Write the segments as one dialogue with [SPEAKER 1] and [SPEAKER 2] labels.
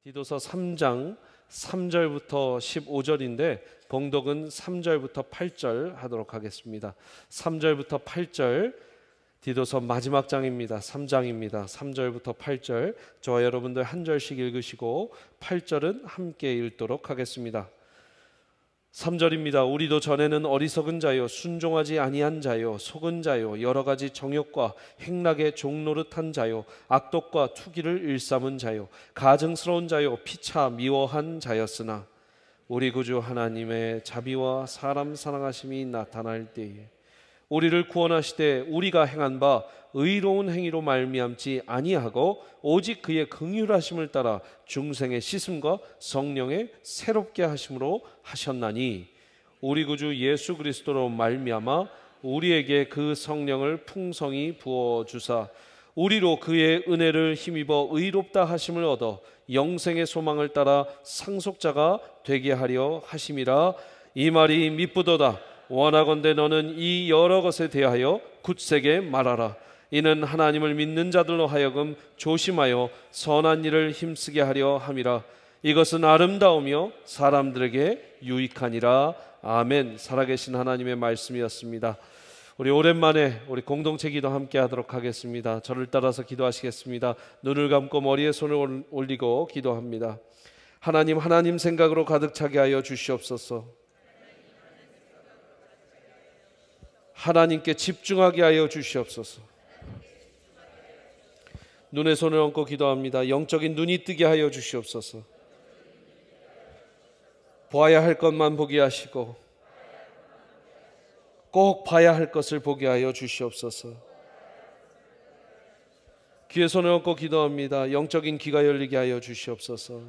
[SPEAKER 1] 디도서 3장 3절부터 15절인데 봉독은 3절부터 8절 하도록 하겠습니다. 3절부터 8절 디도서 마지막 장입니다. 3장입니다. 3절부터 8절 저와 여러분들 한 절씩 읽으시고 8절은 함께 읽도록 하겠습니다. 3절입니다. 우리도 전에는 어리석은 자요 순종하지 아니한 자요 속은 자요 여러 가지 정욕과 행락의 종노릇한 자요 악독과 투기를 일삼은 자요 가증스러운 자요 피차 미워한 자였으나 우리 구주 하나님의 자비와 사람 사랑하심이 나타날 때에 우리를 구원하시되 우리가 행한 바 의로운 행위로 말미암지 아니하고 오직 그의 긍휼하심을 따라 중생의 씻음과 성령의 새롭게 하심으로 하셨나니 우리 구주 예수 그리스도로 말미암아 우리에게 그 성령을 풍성히 부어 주사 우리로 그의 은혜를 힘입어 의롭다 하심을 얻어 영생의 소망을 따라 상속자가 되게 하려 하심이라. 이 말이 미쁘도다. 원하건대 너는 이 여러 것에 대하여 굳세게 말하라. 이는 하나님을 믿는 자들로 하여금 조심하여 선한 일을 힘쓰게 하려 함이라. 이것은 아름다우며 사람들에게 유익하니라. 아멘. 살아계신 하나님의 말씀이었습니다. 우리 오랜만에 우리 공동체 기도 함께 하도록 하겠습니다. 저를 따라서 기도하시겠습니다. 눈을 감고 머리에 손을 올리고 기도합니다. 하나님 생각으로 가득 차게 하여 주시옵소서. 하나님께 집중하게 하여 주시옵소서. 눈에 손을 얹고 기도합니다. 영적인 눈이 뜨게 하여 주시옵소서. 보아야 할 것만 보게 하시고 꼭 봐야 할 것을 보게 하여 주시옵소서. 귀에 손을 얹고 기도합니다. 영적인 귀가 열리게 하여 주시옵소서.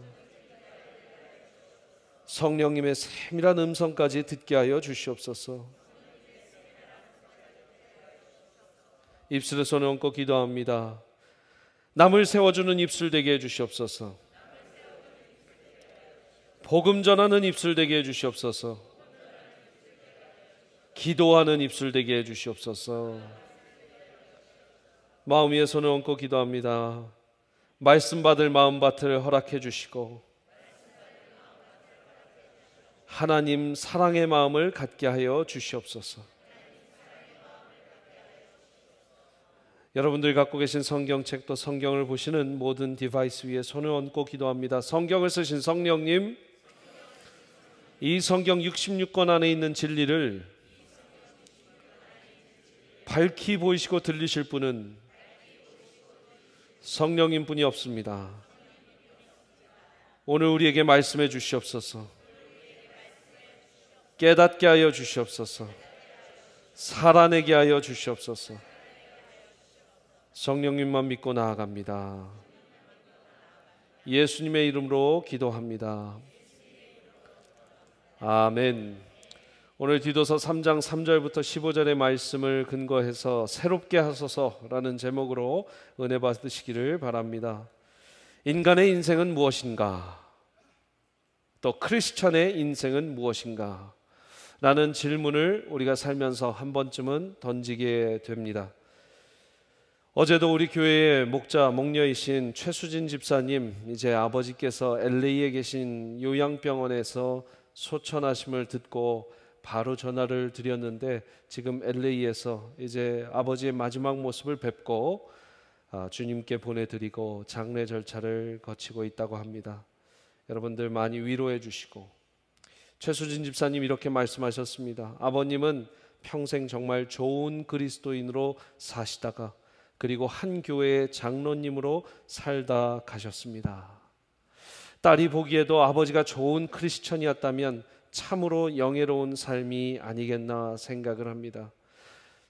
[SPEAKER 1] 성령님의 세밀한 음성까지 듣게 하여 주시옵소서. 입술에 손을 얹고 기도합니다. 남을 세워주는 입술 되게 해주시옵소서. 복음 전하는 입술 되게 해주시옵소서. 기도하는 입술 되게 해주시옵소서. 마음 위에 손을 얹고 기도합니다. 말씀 받을 마음밭을 허락해 주시고 하나님 사랑의 마음을 갖게 하여 주시옵소서. 여러분들이 갖고 계신 성경책 또 성경을 보시는 모든 디바이스 위에 손을 얹고 기도합니다. 성경을 쓰신 성령님, 이 성경 66권 안에 있는 진리를 밝히 보이시고 들리실 분은 성령님 뿐이 없습니다. 오늘 우리에게 말씀해 주시옵소서. 깨닫게 하여 주시옵소서. 살아내게 하여 주시옵소서. 성령님만 믿고 나아갑니다. 예수님의 이름으로 기도합니다. 아멘. 오늘 디도서 3장 3절부터 15절의 말씀을 근거해서 새롭게 하소서라는 제목으로 은혜 받으시기를 바랍니다. 인간의 인생은 무엇인가? 또 크리스천의 인생은 무엇인가? 라는 질문을 우리가 살면서 한 번쯤은 던지게 됩니다. 어제도 우리 교회의 목녀이신 최수진 집사님, 이제 아버지께서 LA에 계신 요양병원에서 소천하심을 듣고 바로 전화를 드렸는데 지금 LA에서 이제 아버지의 마지막 모습을 뵙고 주님께 보내드리고 장례 절차를 거치고 있다고 합니다. 여러분들 많이 위로해 주시고, 최수진 집사님 이렇게 말씀하셨습니다. 아버님은 평생 정말 좋은 그리스도인으로 사시다가 그리고 한 교회의 장로님으로 살다 가셨습니다. 딸이 보기에도 아버지가 좋은 크리스천이었다면 참으로 영예로운 삶이 아니겠나 생각을 합니다.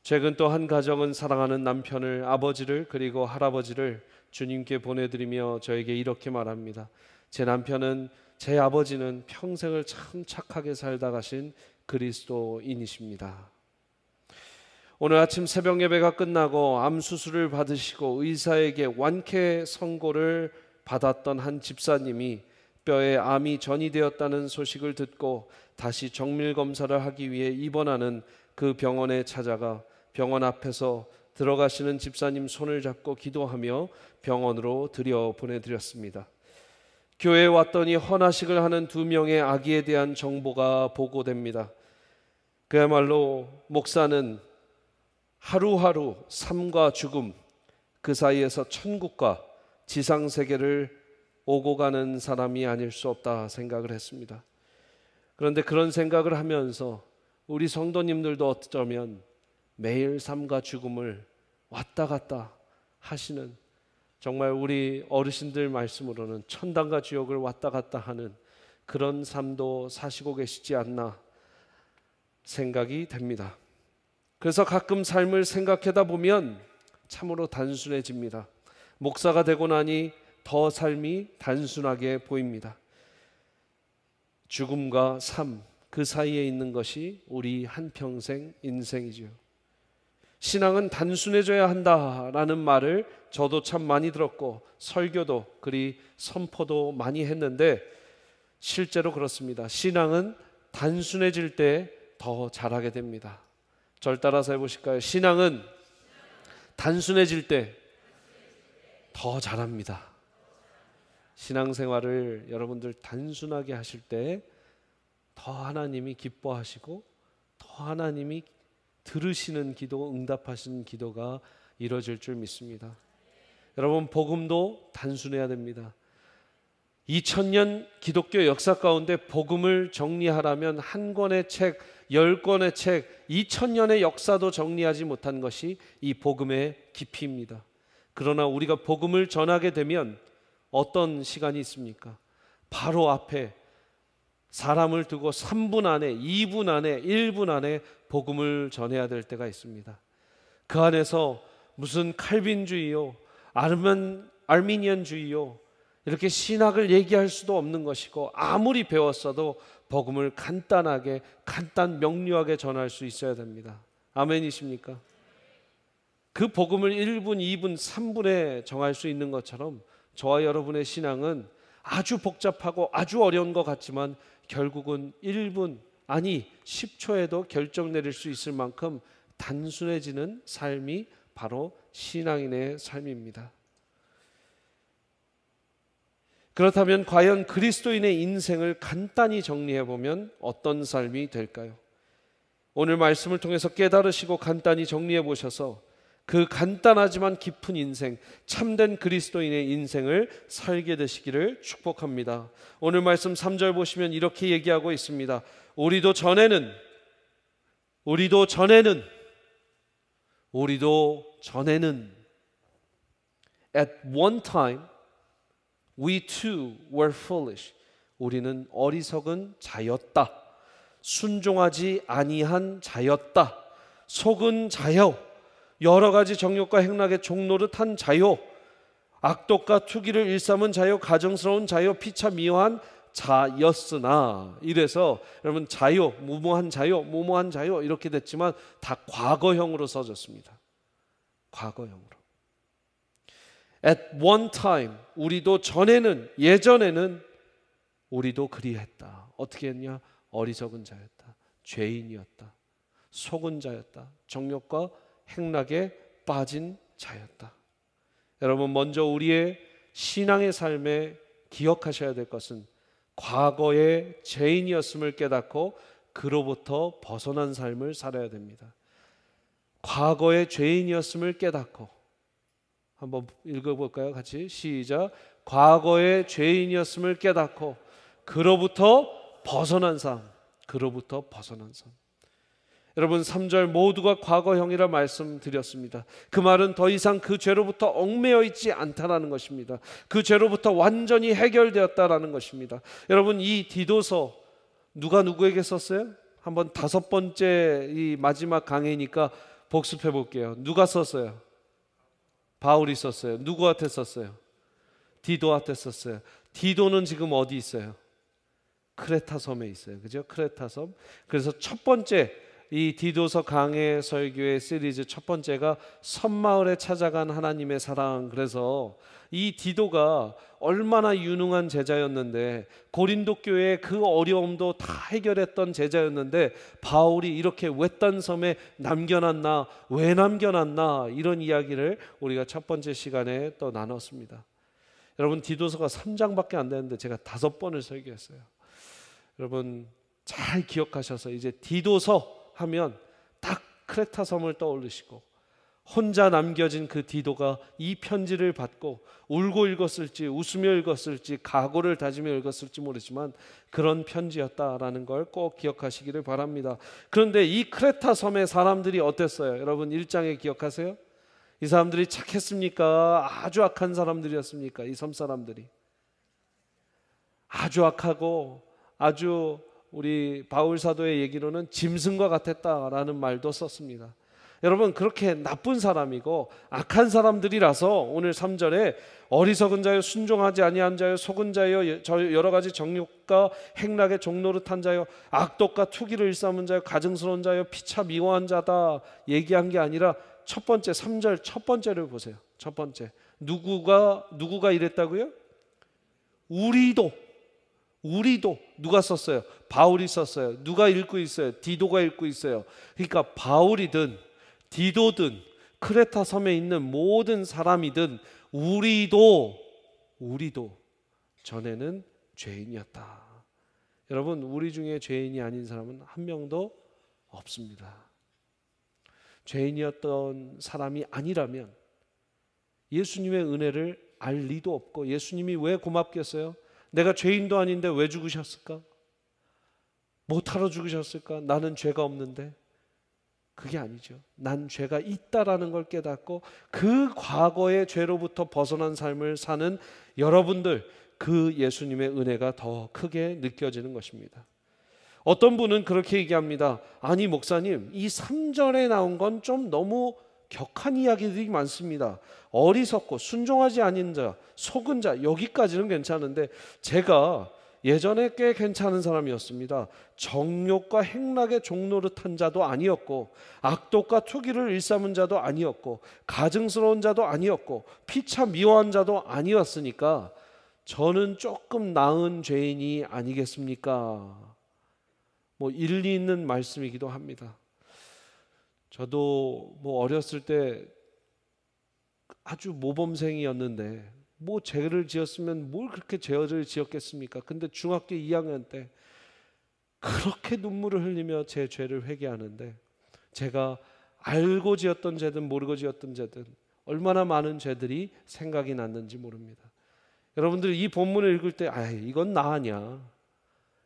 [SPEAKER 1] 최근 또 한 가정은 사랑하는 남편을, 아버지를 그리고 할아버지를 주님께 보내드리며 저에게 이렇게 말합니다. 제 남편은, 제 아버지는 평생을 참 착하게 살다 가신 그리스도인이십니다. 오늘 아침 새벽 예배가 끝나고 암 수술을 받으시고 의사에게 완쾌 선고를 받았던 한 집사님이 뼈에 암이 전이되었다는 소식을 듣고 다시 정밀 검사를 하기 위해 입원하는 그 병원에 찾아가 병원 앞에서 들어가시는 집사님 손을 잡고 기도하며 병원으로 들여 보내드렸습니다. 교회에 왔더니 헌화식을 하는 2명의 아기에 대한 정보가 보고됩니다. 그야말로 목사는 하루하루 삶과 죽음, 그 사이에서 천국과 지상세계를 오고 가는 사람이 아닐 수 없다 생각을 했습니다. 그런데 그런 생각을 하면서 우리 성도님들도 어쩌면 매일 삶과 죽음을 왔다 갔다 하시는, 정말 우리 어르신들 말씀으로는 천당과 지옥을 왔다 갔다 하는 그런 삶도 사시고 계시지 않나 생각이 됩니다. 그래서 가끔 삶을 생각하다 보면 참으로 단순해집니다. 목사가 되고 나니 더 삶이 단순하게 보입니다. 죽음과 삶, 그 사이에 있는 것이 우리 한평생 인생이죠. 신앙은 단순해져야 한다라는 말을 저도 참 많이 들었고 설교도 그리 선포도 많이 했는데 실제로 그렇습니다. 신앙은 단순해질 때 더 잘하게 됩니다. 절 따라서 해보실까요? 신앙은 단순해질 때 더 잘합니다. 신앙생활을 여러분들 단순하게 하실 때 더 하나님이 기뻐하시고 더 하나님이 들으시는 기도, 응답하시는 기도가 이루어질 줄 믿습니다. 여러분, 복음도 단순해야 됩니다. 2000년 기독교 역사 가운데 복음을 정리하라면 한 권의 책, 10권의 책, 2000년의 역사도 정리하지 못한 것이 이 복음의 깊이입니다. 그러나 우리가 복음을 전하게 되면 어떤 시간이 있습니까? 바로 앞에 사람을 두고 3분 안에, 2분 안에, 1분 안에 복음을 전해야 될 때가 있습니다. 그 안에서 무슨 칼빈주의요, 아르미니언주의요, 이렇게 신학을 얘기할 수도 없는 것이고, 아무리 배웠어도 복음을 간단하게, 명료하게 전할 수 있어야 됩니다. 아멘이십니까? 그 복음을 1분, 2분, 3분에 정할 수 있는 것처럼 저와 여러분의 신앙은 아주 복잡하고 아주 어려운 것 같지만 결국은 1분, 아니 10초에도 결정 내릴 수 있을 만큼 단순해지는 삶이 바로 신앙인의 삶입니다. 그렇다면 과연 그리스도인의 인생을 간단히 정리해 보면 어떤 삶이 될까요? 오늘 말씀을 통해서 깨달으시고 간단히 정리해 보셔서 그 간단하지만 깊은 인생, 참된 그리스도인의 인생을 살게 되시기를 축복합니다. 오늘 말씀 3절 보시면 이렇게 얘기하고 있습니다. 우리도 전에는 at one time we too were foolish. 우리는 어리석은 자였다. 순종하지 아니한 자였다. 속은 자여. 여러 가지 정욕과 행락의 종노릇한 자요, 악독과 투기를 일삼은 자요, 가정스러운 자요, 피차 미워한 자였으나. 이래서 여러분 자요, 무모한 자요, 무모한 자요 이렇게 됐지만 다 과거형으로 써졌습니다. 과거형으로. At one time, 우리도 전에는, 예전에는 우리도 그리했다. 어떻게 했냐? 어리석은 자였다. 죄인이었다. 속은 자였다. 정욕과 행락에 빠진 자였다. 여러분, 먼저 우리의 신앙의 삶에 기억하셔야 될 것은 과거의 죄인이었음을 깨닫고 그로부터 벗어난 삶을 살아야 됩니다. 과거의 죄인이었음을 깨닫고, 한번 읽어볼까요? 같이 시작. 과거의 죄인이었음을 깨닫고 그로부터 벗어난 삶. 그로부터 벗어난 삶. 여러분, 3절 모두가 과거형이라 말씀드렸습니다. 그 말은 더 이상 그 죄로부터 얽매여 있지 않다라는 것입니다. 그 죄로부터 완전히 해결되었다라는 것입니다. 여러분, 이 디도서 누가 누구에게 썼어요? 한번 5번째 이 마지막 강해니까 복습해 볼게요. 누가 썼어요? 바울이 썼어요. 누구한테 썼어요? 디도한테 썼어요. 디도는 지금 어디 있어요? 크레타 섬에 있어요. 그죠? 크레타 섬. 그래서 첫 번째 이 디도서 강해 설교의 시리즈 첫 번째가 섬마을에 찾아간 하나님의 사랑. 그래서 이 디도가 얼마나 유능한 제자였는데, 고린도 교회의 그 어려움도 다 해결했던 제자였는데 바울이 이렇게 외딴 섬에 남겨놨나, 왜 남겨놨나, 이런 이야기를 우리가 첫 번째 시간에 또 나눴습니다. 여러분 디도서가 3장밖에 안 되는데 제가 5번을 설교했어요. 여러분 잘 기억하셔서 이제 디도서 하면 딱 크레타 섬을 떠올리시고 혼자 남겨진 그 디도가 이 편지를 받고 울고 읽었을지 웃으며 읽었을지 각오를 다지며 읽었을지 모르지만 그런 편지였다라는 걸 꼭 기억하시기를 바랍니다. 그런데 이 크레타 섬의 사람들이 어땠어요? 여러분 1장에 기억하세요? 이 사람들이 착했습니까? 아주 악한 사람들이었습니까? 이 섬 사람들이 아주 악하고 아주 우리 바울 사도의 얘기로는 짐승과 같았다라는 말도 썼습니다. 여러분 그렇게 나쁜 사람이고 악한 사람들이라서 오늘 3절에 어리석은 자여 순종하지 아니한 자여 속은 자여 여러 가지 정욕과 행락의 종노릇한 자여 악독과 투기를 일삼은 자여 가증스러운 자여 피차 미워한 자다 얘기한 게 아니라 첫 번째 3절 첫 번째를 보세요. 첫 번째 누구가 이랬다고요? 우리도 누가 썼어요? 바울이 썼어요. 누가 읽고 있어요? 디도가 읽고 있어요. 그러니까 바울이든 디도든 크레타 섬에 있는 모든 사람이든 우리도 전에는 죄인이었다. 여러분 우리 중에 죄인이 아닌 사람은 한 명도 없습니다. 죄인이었던 사람이 아니라면 예수님의 은혜를 알 리도 없고 예수님이 왜 고맙겠어요? 내가 죄인도 아닌데 왜 죽으셨을까? 못하러 죽으셨을까? 나는 죄가 없는데. 그게 아니죠. 난 죄가 있다라는 걸 깨닫고 그 과거의 죄로부터 벗어난 삶을 사는 여러분들, 그 예수님의 은혜가 더 크게 느껴지는 것입니다. 어떤 분은 그렇게 얘기합니다. 아니 목사님, 이 3절에 나온 건 좀 너무 격한 이야기들이 많습니다. 어리석고 순종하지 아닌 자, 속은 자, 여기까지는 괜찮은데 제가 예전에 꽤 괜찮은 사람이었습니다. 정욕과 행락의 종노릇한 자도 아니었고 악독과 투기를 일삼은 자도 아니었고 가증스러운 자도 아니었고 피차 미워한 자도 아니었으니까 저는 조금 나은 죄인이 아니겠습니까? 뭐 일리 있는 말씀이기도 합니다. 저도 뭐 어렸을 때 아주 모범생이었는데 뭐 죄를 지었으면 뭘 그렇게 죄를 지었겠습니까? 근데 중학교 2학년 때 그렇게 눈물을 흘리며 제 죄를 회개하는데 제가 알고 지었던 죄든 모르고 지었던 죄든 얼마나 많은 죄들이 생각이 났는지 모릅니다. 여러분들 이 본문을 읽을 때 이건 나 아니야.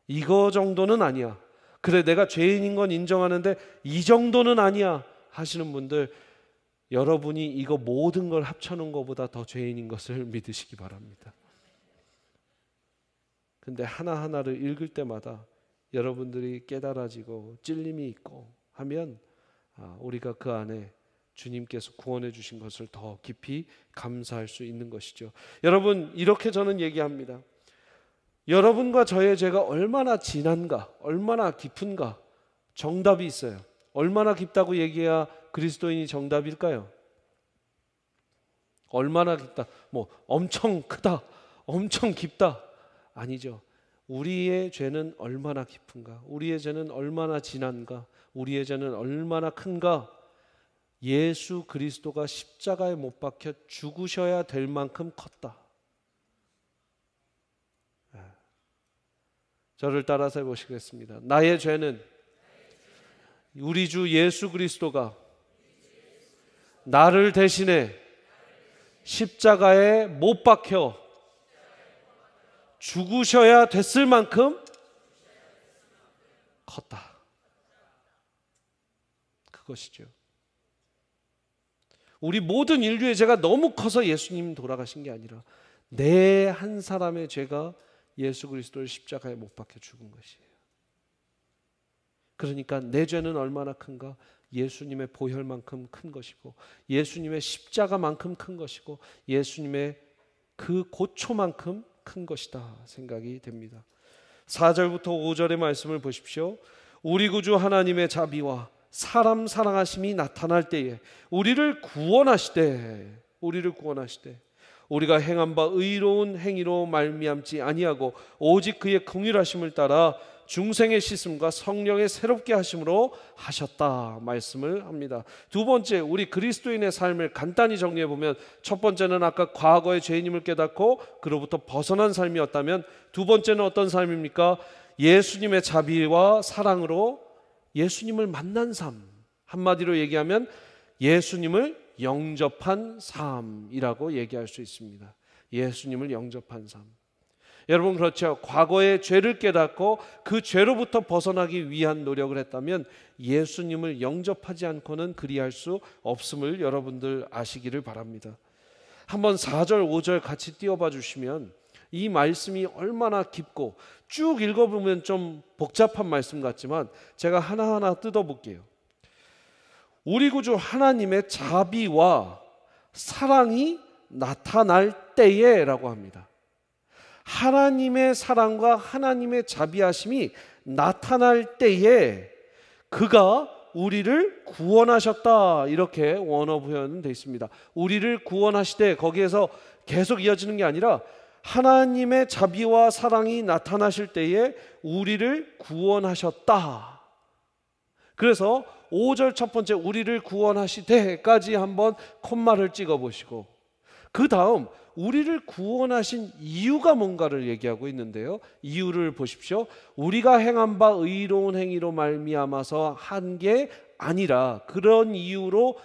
[SPEAKER 1] 이거 정도는 아니야. 그래 내가 죄인인 건 인정하는데 이 정도는 아니야 하시는 분들, 여러분이 이거 모든 걸 합쳐놓은 것보다 더 죄인인 것을 믿으시기 바랍니다. 근데 하나하나를 읽을 때마다 여러분들이 깨달아지고 찔림이 있고 하면 우리가 그 안에 주님께서 구원해 주신 것을 더 깊이 감사할 수 있는 것이죠. 여러분 이렇게 저는 얘기합니다. 여러분과 저의 죄가 얼마나 진한가, 얼마나 깊은가 정답이 있어요. 얼마나 깊다고 얘기해야 그리스도인이 정답일까요? 얼마나 깊다, 뭐 엄청 크다, 엄청 깊다 아니죠. 우리의 죄는 얼마나 깊은가, 우리의 죄는 얼마나 진한가, 우리의 죄는 얼마나 큰가. 예수 그리스도가 십자가에 못 박혀 죽으셔야 될 만큼 컸다. 저를 따라서 해보시겠습니다. 나의 죄는 우리 주 예수 그리스도가 나를 대신해 십자가에 못 박혀 죽으셔야 됐을 만큼 컸다. 그것이죠. 우리 모든 인류의 죄가 너무 커서 예수님 돌아가신 게 아니라 내 한 사람의 죄가 예수 그리스도를 십자가에 못 박혀 죽은 것이에요. 그러니까 내 죄는 얼마나 큰가? 예수님의 보혈만큼 큰 것이고 예수님의 십자가만큼 큰 것이고 예수님의 그 고초만큼 큰 것이다 생각이 됩니다. 4절부터 5절의 말씀을 보십시오. 우리 구주 하나님의 자비와 사람 사랑하심이 나타날 때에 우리를 구원하시되 우리가 행한 바 의로운 행위로 말미암지 아니하고 오직 그의 긍휼하심을 따라 중생의 씻음과 성령의 새롭게 하심으로 하셨다 말씀을 합니다. 두 번째, 우리 그리스도인의 삶을 간단히 정리해 보면, 첫 번째는 아까 과거의 죄인임을 깨닫고 그로부터 벗어난 삶이었다면, 두 번째는 어떤 삶입니까? 예수님의 자비와 사랑으로 예수님을 만난 삶, 한마디로 얘기하면 예수님을 영접한 삶이라고 얘기할 수 있습니다. 예수님을 영접한 삶. 여러분, 그렇죠? 과거의 죄를 깨닫고 그 죄로부터 벗어나기 위한 노력을 했다면 예수님을 영접하지 않고는 그리할 수 없음을 여러분들 아시기를 바랍니다. 한번 4절 5절 같이 띄워봐 주시면 이 말씀이 얼마나 깊고, 쭉 읽어보면 좀 복잡한 말씀 같지만 제가 하나하나 뜯어볼게요. 우리 구주 하나님의 자비와 사랑이 나타날 때에 라고 합니다. 하나님의 사랑과 하나님의 자비하심이 나타날 때에 그가 우리를 구원하셨다, 이렇게 원어 표현은 되어 있습니다. 우리를 구원하시되, 거기에서 계속 이어지는 게 아니라 하나님의 자비와 사랑이 나타나실 때에 우리를 구원하셨다. 그래서 5절 첫 번째 우리를 구원하시되까지 한번 콤마를 찍어 보시고, 그 다음 우리를 구원하신 이유가 뭔가를 얘기하고 있는데요, 이유를 보십시오. 우리가 행한 바 의로운 행위로 말미암아서 한 게 아니라, 그런 이유로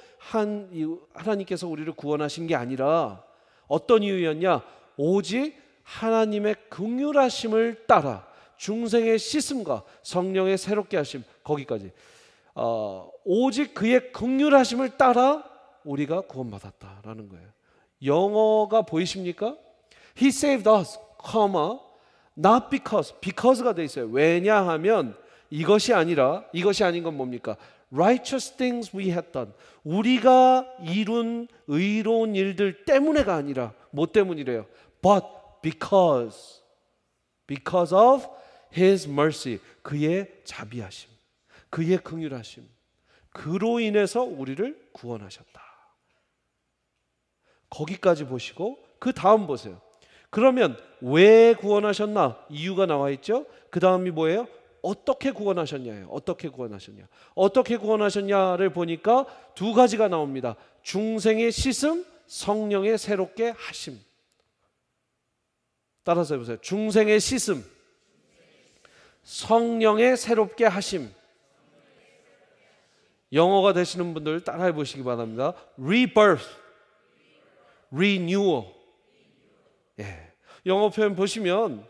[SPEAKER 1] 하나님께서 우리를 구원하신 게 아니라 어떤 이유였냐? 오직 하나님의 긍휼하심을 따라 중생의 씻음과 성령의 새롭게 하심, 거기까지 오직 그의 긍휼하심을 따라 우리가 구원받았다라는 거예요. 영어가 보이십니까? He saved us, not because가 돼 있어요. 왜냐하면 이것이 아니라, 이것이 아닌 건 뭡니까? Righteous things we had done. 우리가 이룬 의로운 일들 때문에가 아니라, 뭐 때문이래요? But because of His mercy, 그의 자비하심, 그의 긍휼하심, 그로 인해서 우리를 구원하셨다. 거기까지 보시고 그 다음 보세요. 그러면 왜 구원하셨나? 이유가 나와 있죠. 그 다음이 뭐예요? 어떻게 구원하셨냐예요. 어떻게 구원하셨냐? 어떻게 구원하셨냐를 보니까 두 가지가 나옵니다. 중생의 씻음, 성령의 새롭게 하심. 따라서 해보세요. 중생의 씻음, 성령의 새롭게 하심. 영어가 되시는 분들 따라해 보시기 바랍니다. Rebirth, renewal. 예. 영어 표현 보시면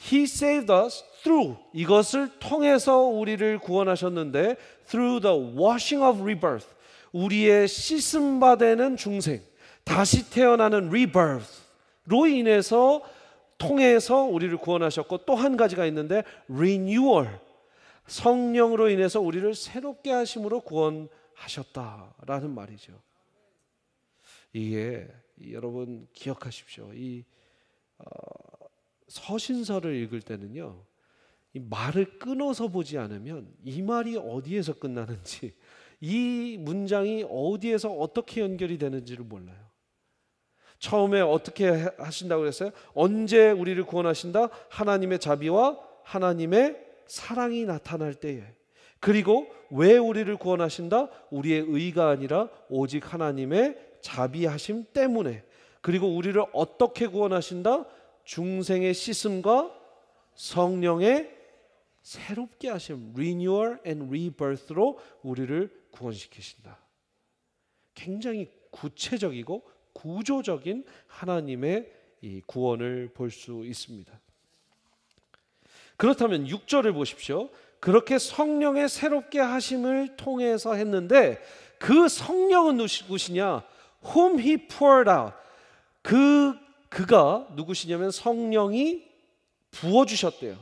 [SPEAKER 1] He saved us through, 이것을 통해서 우리를 구원하셨는데, through the washing of rebirth, 우리의 씻음받는 중생, 다시 태어나는 rebirth로 인해서, 통해서 우리를 구원하셨고, 또 한 가지가 있는데 renewal, 성령으로 인해서 우리를 새롭게 하심으로 구원하셨다라는 말이죠. 이게 여러분 기억하십시오. 이 서신서를 읽을 때는요, 이 말을 끊어서 보지 않으면 이 말이 어디에서 끝나는지, 이 문장이 어디에서 어떻게 연결이 되는지를 몰라요. 처음에 어떻게 하신다고 그랬어요? 언제 우리를 구원하신다? 하나님의 자비와 하나님의 사랑이 나타날 때에. 그리고 왜 우리를 구원하신다? 우리의 의가 아니라 오직 하나님의 자비하심 때문에. 그리고 우리를 어떻게 구원하신다? 중생의 씻음과 성령의 새롭게 하심, renewal and rebirth로 우리를 구원시키신다. 굉장히 구체적이고 구조적인 하나님의 이 구원을 볼 수 있습니다. 그렇다면 6절을 보십시오. 그렇게 성령의 새롭게 하심을 통해서 했는데, 그 성령은 누구시냐? Whom He poured out. 그가 누구시냐면 성령이 부어주셨대요.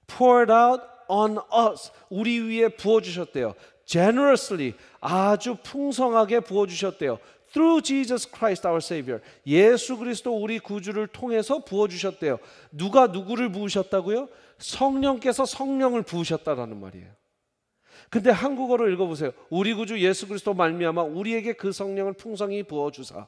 [SPEAKER 1] poured out on us. 우리 위에 부어주셨대요. generously, 아주 풍성하게 부어주셨대요. through Jesus Christ our Savior. 예수 그리스도 우리 구주를 통해서 부어주셨대요. 누가 누구를 부으셨다고요? 성령께서 성령을 부으셨다라는 말이에요. 근데 한국어로 읽어보세요. 우리 구주 예수 그리스도 말미암아 우리에게 그 성령을 풍성히 부어주사.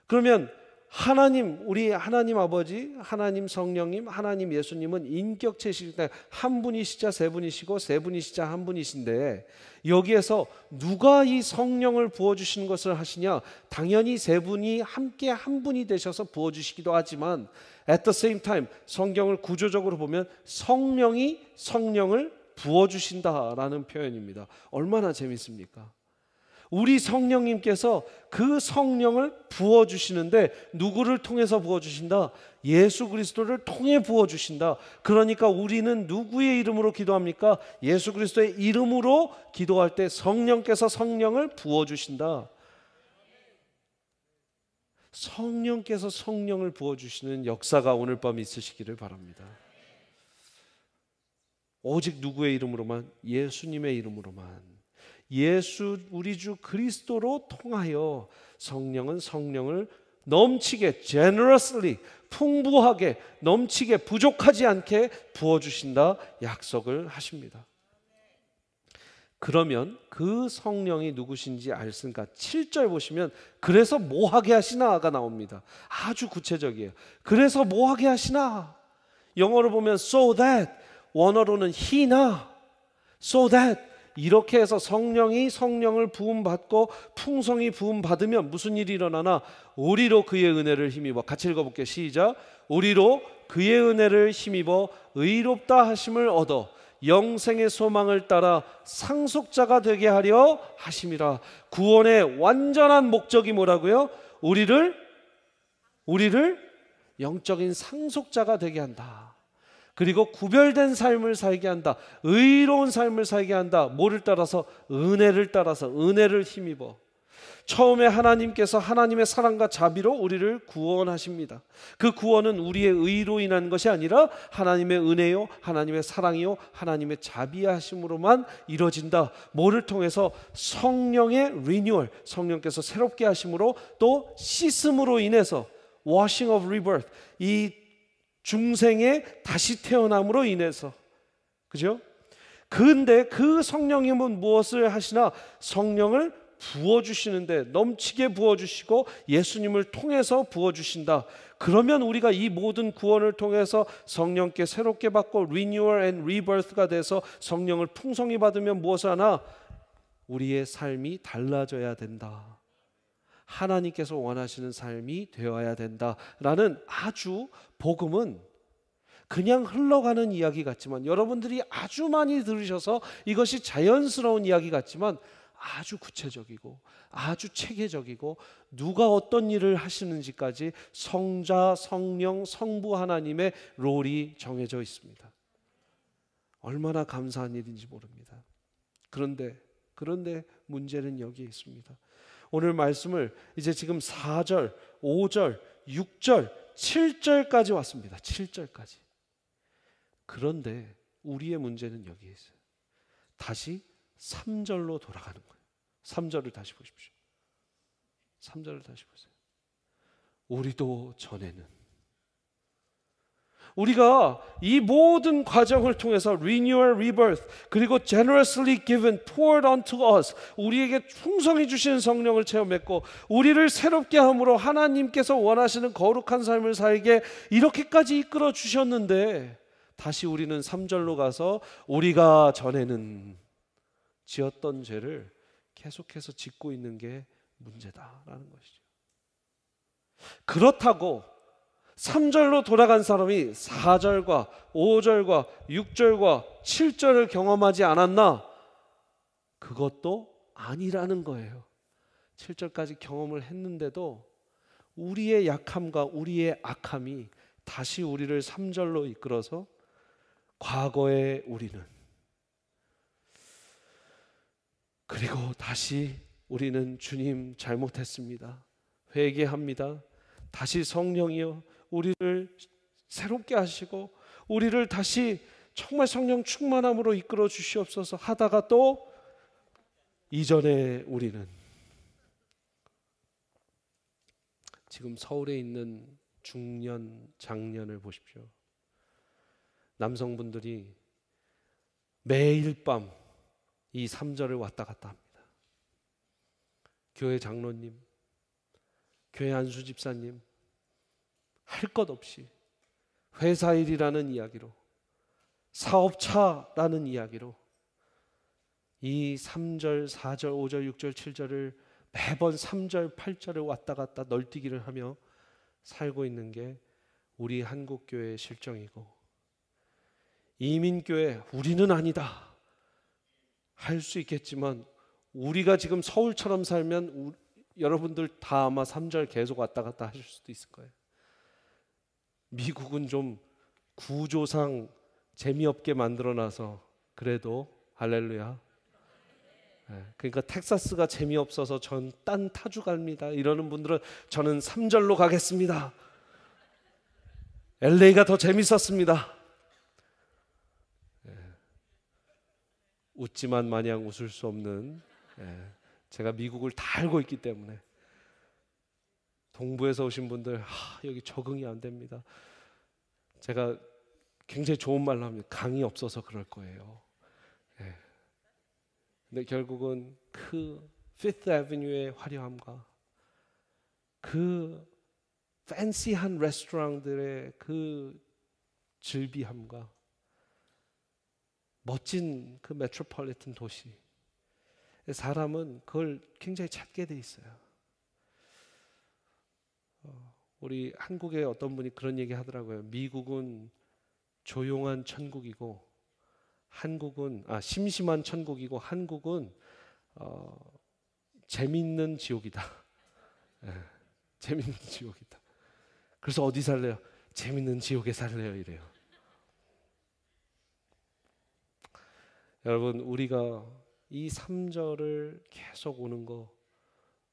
[SPEAKER 1] 그러면 하나님, 우리 하나님 아버지, 하나님 성령님, 하나님 예수님은 인격체이시기 때문에 한 분이시자 세 분이시고 세 분이시자 한 분이신데, 여기에서 누가 이 성령을 부어주시는 것을 하시냐? 당연히 세 분이 함께 한 분이 되셔서 부어주시기도 하지만 at the same time 성경을 구조적으로 보면 성령이 성령을 부어주신다라는 표현입니다. 얼마나 재밌습니까? 우리 성령님께서 그 성령을 부어주시는데 누구를 통해서 부어주신다? 예수 그리스도를 통해 부어주신다. 그러니까 우리는 누구의 이름으로 기도합니까? 예수 그리스도의 이름으로 기도할 때 성령께서 성령을 부어주신다. 성령께서 성령을 부어주시는 역사가 오늘 밤 있으시기를 바랍니다. 오직 누구의 이름으로만? 예수님의 이름으로만. 예수 우리 주 그리스도로 통하여 성령은 성령을 넘치게 generously 풍부하게 넘치게 부족하지 않게 부어주신다 약속을 하십니다. 그러면 그 성령이 누구신지 알습니까? 7절 보시면 그래서 뭐하게 하시나가 나옵니다. 아주 구체적이에요. 그래서 뭐하게 하시나? 영어로 보면 so that, 원어로는 he나 so that. 이렇게 해서 성령이 성령을 부음받고 풍성히 부음받으면 무슨 일이 일어나나? 우리로 그의 은혜를 힘입어, 같이 읽어볼게요. 시작. 우리로 그의 은혜를 힘입어 의롭다 하심을 얻어 영생의 소망을 따라 상속자가 되게 하려 하심이라. 구원의 완전한 목적이 뭐라고요? 우리를 영적인 상속자가 되게 한다. 그리고 구별된 삶을 살게 한다. 의로운 삶을 살게 한다. 뭐를 따라서? 은혜를 따라서, 은혜를 힘입어. 처음에 하나님께서 하나님의 사랑과 자비로 우리를 구원하십니다. 그 구원은 우리의 의로 인한 것이 아니라 하나님의 은혜요, 하나님의 사랑이요, 하나님의 자비하심으로만 이루어진다. 뭐를 통해서? 성령의 리뉴얼, 성령께서 새롭게 하심으로, 또 씻음으로 인해서 washing of rebirth, 이 중생의 다시 태어남으로 인해서. 그죠? 근데 그 성령님은 무엇을 하시나? 성령을 부어주시는데 넘치게 부어주시고 예수님을 통해서 부어주신다. 그러면 우리가 이 모든 구원을 통해서 성령께 새롭게 받고 renewal and rebirth가 돼서 성령을 풍성히 받으면 무엇을 하나? 우리의 삶이 달라져야 된다. 하나님께서 원하시는 삶이 되어야 된다라는, 아주 복음은 그냥 흘러가는 이야기 같지만, 여러분들이 아주 많이 들으셔서 이것이 자연스러운 이야기 같지만 아주 구체적이고 아주 체계적이고 누가 어떤 일을 하시는지까지 성자, 성령, 성부 하나님의 롤이 정해져 있습니다. 얼마나 감사한 일인지 모릅니다. 그런데 문제는 여기에 있습니다. 오늘 말씀을 이제 지금 4절, 5절, 6절, 7절까지 왔습니다. 7절까지. 그런데 우리의 문제는 여기에 있어요. 다시 3절로 돌아가는 거예요. 3절을 다시 보십시오. 3절을 다시 보세요. 우리도 전에는, 우리가 이 모든 과정을 통해서 renewal, rebirth, 그리고 generously given, poured onto us, 우리에게 풍성히 주시는 성령을 체험했고 우리를 새롭게 함으로 하나님께서 원하시는 거룩한 삶을 살게 이렇게까지 이끌어 주셨는데, 다시 우리는 3절로 가서 우리가 전에는 지었던 죄를 계속해서 짓고 있는 게 문제다라는 것이죠. 그렇다고 3절로 돌아간 사람이 4절과 5절과 6절과 7절을 경험하지 않았나? 그것도 아니라는 거예요. 7절까지 경험을 했는데도 우리의 약함과 우리의 악함이 다시 우리를 3절로 이끌어서 과거의 우리는, 그리고 다시 우리는 주님 잘못했습니다, 회개합니다, 다시 성령이여 우리를 새롭게 하시고 우리를 다시 정말 성령 충만함으로 이끌어 주시옵소서 하다가 또 이전에 우리는, 지금 서울에 있는 중년, 장년을 보십시오. 남성분들이 매일 밤 이 3절을 왔다 갔다 합니다. 교회 장로님, 교회 안수 집사님, 할 것 없이 회사 일이라는 이야기로, 사업차라는 이야기로 이 3절, 4절, 5절, 6절, 7절을 매번 3절, 8절을 왔다 갔다 널뛰기를 하며 살고 있는 게 우리 한국교회의 실정이고, 이민교회 우리는 아니다 할 수 있겠지만 우리가 지금 서울처럼 살면 여러분들 다 아마 3절 계속 왔다 갔다 하실 수도 있을 거예요. 미국은 좀 구조상 재미없게 만들어놔서 그래도 할렐루야. 그러니까 텍사스가 재미없어서 전 딴 타주 갑니다 이러는 분들은 저는 3절로 가겠습니다. LA가 더 재밌었습니다. 웃지만 마냥 웃을 수 없는, 제가 미국을 다 알고 있기 때문에. 동부에서 오신 분들 여기 적응이 안 됩니다. 제가 굉장히 좋은 말로 합니다. 강이 없어서 그럴 거예요. 근데 결국은 그 피프스 애비뉴의 화려함과 그 팬시한 레스토랑들의 그 즐비함과 멋진 그 메트로폴리탄 도시, 사람은 그걸 굉장히 찾게 돼 있어요. 우리 한국에 어떤 분이 그런 얘기 하더라고요. 미국은 조용한 천국이고 한국은 심심한 천국이고 한국은 재밌는 지옥이다. 재밌는 지옥이다. 그래서 어디 살래요? 재밌는 지옥에 살래요 이래요. 여러분, 우리가 이 3절을 계속 오는 거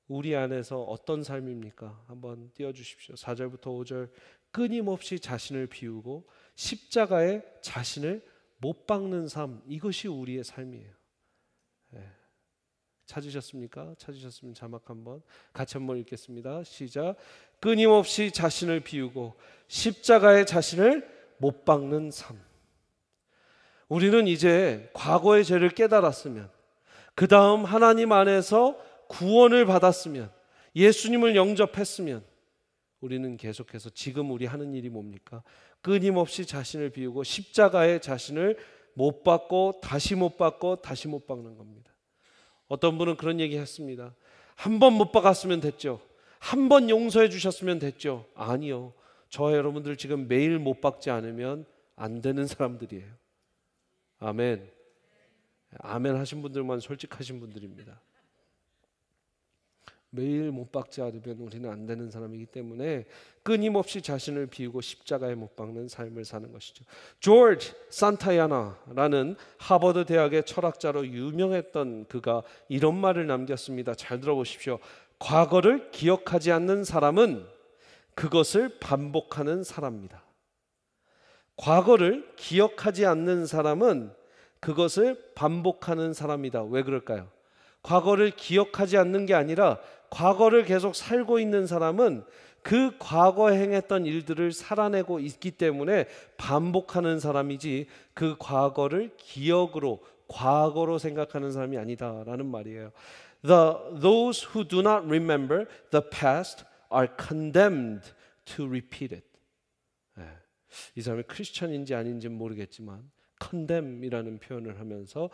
[SPEAKER 1] 우리 안에서 어떤 삶입니까? 한번 띄워주십시오. 4절부터 5절, 끊임없이 자신을 비우고 십자가에 자신을 못 박는 삶, 이것이 우리의 삶이에요. 찾으셨습니까? 찾으셨으면 자막 한번 같이 한번 읽겠습니다. 시작. 끊임없이 자신을 비우고 십자가에 자신을 못 박는 삶. 우리는 이제 과거의 죄를 깨달았으면, 그 다음 하나님 안에서 구원을 받았으면, 예수님을 영접했으면 우리는 계속해서 지금 우리 하는 일이 뭡니까? 끊임없이 자신을 비우고 십자가에 자신을 못 박고 다시 못 박고 다시 못 박는 겁니다. 어떤 분은 그런 얘기 했습니다. 한 번 못 박았으면 됐죠. 한 번 용서해 주셨으면 됐죠. 아니요. 저와 여러분들 지금 매일 못 박지 않으면 안 되는 사람들이에요. 아멘. 아멘 하신 분들만 솔직하신 분들입니다. 매일 못 박지 않으면 우리는 안 되는 사람이기 때문에 끊임없이 자신을 비우고 십자가에 못 박는 삶을 사는 것이죠. 조지 산타야나라는 하버드 대학의 철학자로 유명했던 그가 이런 말을 남겼습니다. 잘 들어보십시오. 과거를 기억하지 않는 사람은 그것을 반복하는 사람입니다. 과거를 기억하지 않는 사람은 그것을 반복하는 사람이다. 왜 그럴까요? 과거를 기억하지 않는 게 아니라 과거를 계속 살고 있는 사람은 그 과거에 행했던 일들을 살아내고 있기 때문에 반복하는 사람이지, 그 과거를 기억으로, 과거로 생각하는 사람이 아니다라는 말이에요. Those who do not remember the past are condemned to repeat it. 이 사람이 크리스천인지 아닌지는 모르겠지만 condemn이라는 표현을 하면서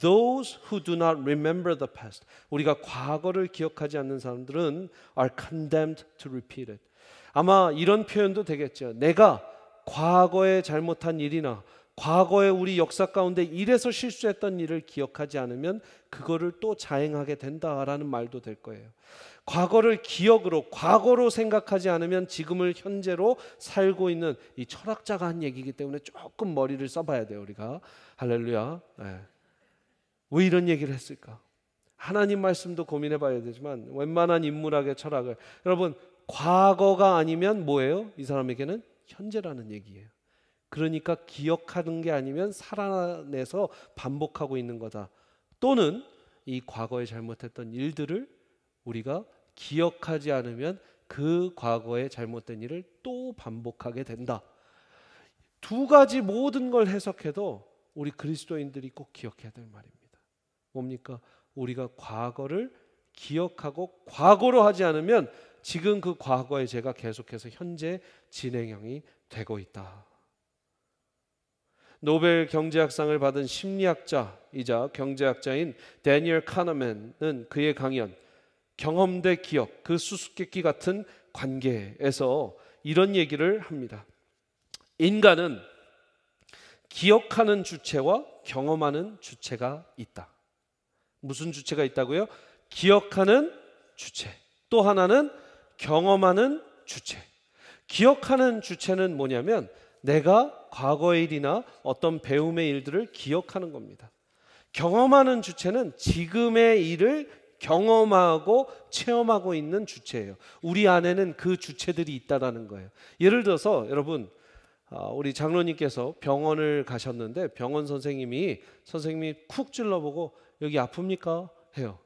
[SPEAKER 1] those who do not remember the past, 우리가 과거를 기억하지 않는 사람들은 are condemned to repeat it. 아마 이런 표현도 되겠죠. 내가 과거에 잘못한 일이나 과거에 우리 역사 가운데 이래서 실수했던 일을 기억하지 않으면 그거를 또 자행하게 된다라는 말도 될 거예요. 과거를 기억으로, 과거로 생각하지 않으면 지금을 현재로 살고 있는, 이 철학자가 한 얘기이기 때문에 조금 머리를 써봐야 돼요 우리가. 할렐루야. 왜 이런 얘기를 했을까? 하나님 말씀도 고민해 봐야 되지만 웬만한 인문학의 철학을, 여러분 과거가 아니면 뭐예요? 이 사람에게는 현재라는 얘기예요. 그러니까 기억하는 게 아니면 살아내서 반복하고 있는 거다. 또는 이 과거에 잘못했던 일들을 우리가 기억하지 않으면 그 과거에 잘못된 일을 또 반복하게 된다. 두 가지 모든 걸 해석해도 우리 그리스도인들이 꼭 기억해야 될 말입니다. 뭡니까? 우리가 과거를 기억하고 과거로 하지 않으면 지금 그 과거의 죄가 계속해서 현재 진행형이 되고 있다. 노벨 경제학상을 받은 심리학자이자 경제학자인 데니얼 카너맨은 그의 강연 경험 대 기억, 그 수수께끼 같은 관계에서 이런 얘기를 합니다. 인간은 기억하는 주체와 경험하는 주체가 있다. 무슨 주체가 있다고요? 기억하는 주체. 또 하나는 경험하는 주체. 기억하는 주체는 뭐냐면 내가 과거의 일이나 어떤 배움의 일들을 기억하는 겁니다. 경험하는 주체는 지금의 일을 경험하고 체험하고 있는 주체예요. 우리 안에는 그 주체들이 있다라는 거예요. 예를 들어서 여러분, 우리 장로님께서 병원을 가셨는데 병원 선생님이 쿡 찔러보고 여기 아픕니까? 해요.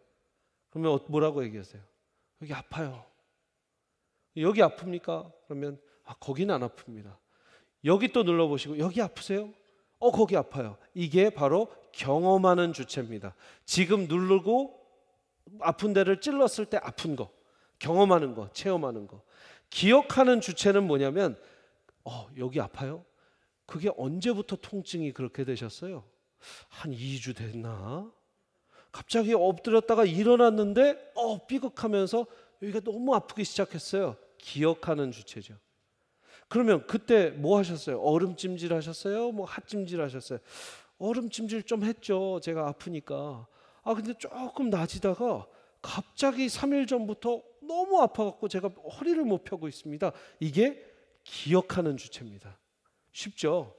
[SPEAKER 1] 그러면 뭐라고 얘기하세요? 여기 아파요. 여기 아픕니까? 그러면 거기는 안 아픕니다. 여기 또 눌러보시고 여기 아프세요? 거기 아파요. 이게 바로 경험하는 주체입니다. 지금 누르고 아픈 데를 찔렀을 때 아픈 거, 경험하는 거, 체험하는 거. 기억하는 주체는 뭐냐면 여기 아파요? 그게 언제부터 통증이 그렇게 되셨어요? 한 2주 됐나? 갑자기 엎드렸다가 일어났는데 삐걱하면서 여기가 너무 아프기 시작했어요. 기억하는 주체죠. 그러면 그때 뭐 하셨어요? 얼음찜질 하셨어요? 뭐 핫찜질 하셨어요? 얼음찜질 좀 했죠. 제가 아프니까. 근데 조금 나아지다가 갑자기 3일 전부터 너무 아파갖고 제가 허리를 못 펴고 있습니다. 이게 기억하는 주체입니다. 쉽죠?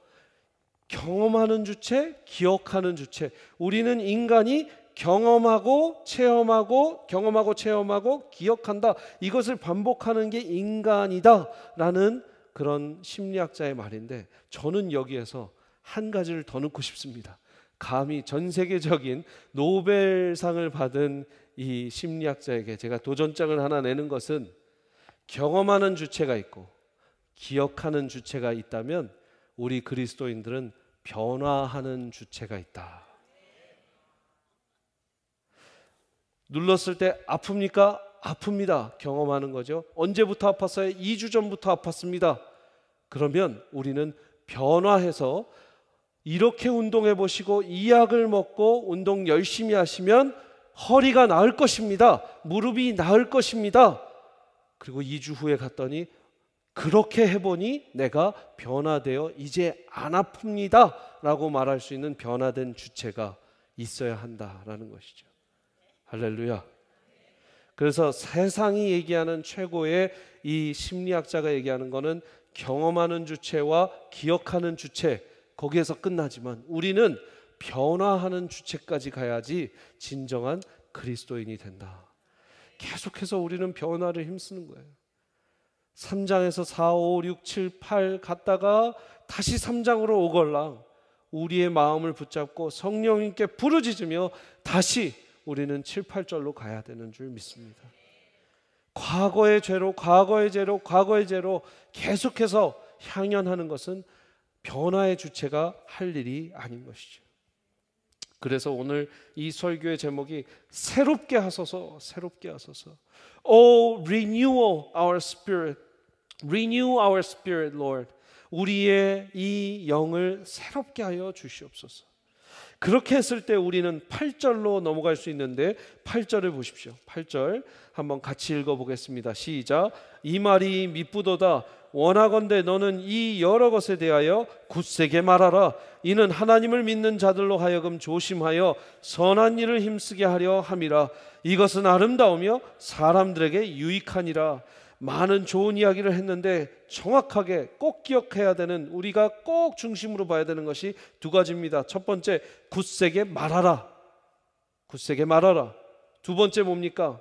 [SPEAKER 1] 경험하는 주체, 기억하는 주체. 우리는 인간이 경험하고 체험하고 기억한다. 이것을 반복하는 게 인간이다라는 그런 심리학자의 말인데 저는 여기에서 한 가지를 더 넣고 싶습니다. 감히 전 세계적인 노벨상을 받은 이 심리학자에게 제가 도전장을 하나 내는 것은 경험하는 주체가 있고 기억하는 주체가 있다면 우리 그리스도인들은 변화하는 주체가 있다. 눌렀을 때 아픕니까? 아픕니다. 경험하는 거죠. 언제부터 아팠어요? 2주 전부터 아팠습니다. 그러면 우리는 변화해서 이렇게 운동해 보시고 이 약을 먹고 운동 열심히 하시면 허리가 나을 것입니다. 무릎이 나을 것입니다. 그리고 2주 후에 갔더니 그렇게 해보니 내가 변화되어 이제 안 아픕니다 라고 말할 수 있는 변화된 주체가 있어야 한다라는 것이죠. 할렐루야. 그래서 세상이 얘기하는 최고의 이 심리학자가 얘기하는 거는 경험하는 주체와 기억하는 주체, 거기에서 끝나지만 우리는 변화하는 주체까지 가야지 진정한 그리스도인이 된다. 계속해서 우리는 변화를 힘쓰는 거예요. 3장에서 4, 5, 6, 7, 8 갔다가 다시 3장으로 오걸랑 우리의 마음을 붙잡고 성령님께 부르짖으며 다시 우리는 7, 8절로 가야 되는 줄 믿습니다. 과거의 죄로 계속해서 향연하는 것은 변화의 주체가 할 일이 아닌 것이죠. 그래서 오늘 이 설교의 제목이 새롭게 하소서. Oh, renew our spirit. Renew our spirit, Lord. 우리의 이 영을 새롭게 하여 주시옵소서. 그렇게 했을 때 우리는 8절로 넘어갈 수 있는데 8절을 보십시오. 8절 한번 같이 읽어보겠습니다. 시작. 이 말이 미쁘도다. 원하건대 너는 이 여러 것에 대하여 굳세게 말하라. 이는 하나님을 믿는 자들로 하여금 조심하여 선한 일을 힘쓰게 하려 함이라. 이것은 아름다우며 사람들에게 유익하니라. 많은 좋은 이야기를 했는데 정확하게 꼭 기억해야 되는, 우리가 꼭 중심으로 봐야 되는 것이 두 가지입니다. 첫 번째, 굳세게 말하라. 두 번째 뭡니까?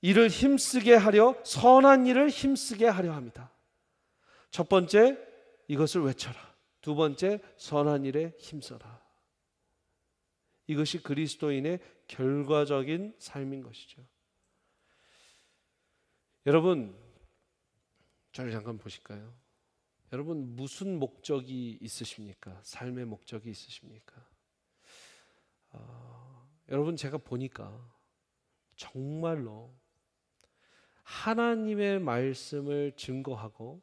[SPEAKER 1] 일을 힘쓰게 하려, 선한 일을 힘쓰게 하려 합니다. 첫 번째, 이것을 외쳐라. 두 번째, 선한 일에 힘써라. 이것이 그리스도인의 결과적인 삶인 것이죠. 여러분, 저를 잠깐 보실까요? 여러분, 무슨 목적이 있으십니까? 삶의 목적이 있으십니까? 여러분, 제가 보니까 정말로 하나님의 말씀을 증거하고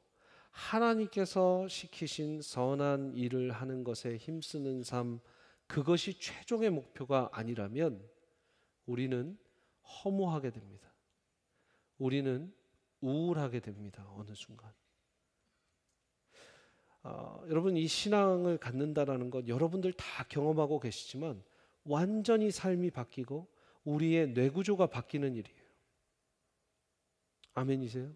[SPEAKER 1] 하나님께서 시키신 선한 일을 하는 것에 힘쓰는 삶, 그것이 최종의 목표가 아니라면 우리는 허무하게 됩니다. 우리는 우울하게 됩니다. 어느 순간. 여러분, 이 신앙을 갖는다라는 것 여러분들 다 경험하고 계시지만 완전히 삶이 바뀌고 우리의 뇌구조가 바뀌는 일이에요. 아멘이세요?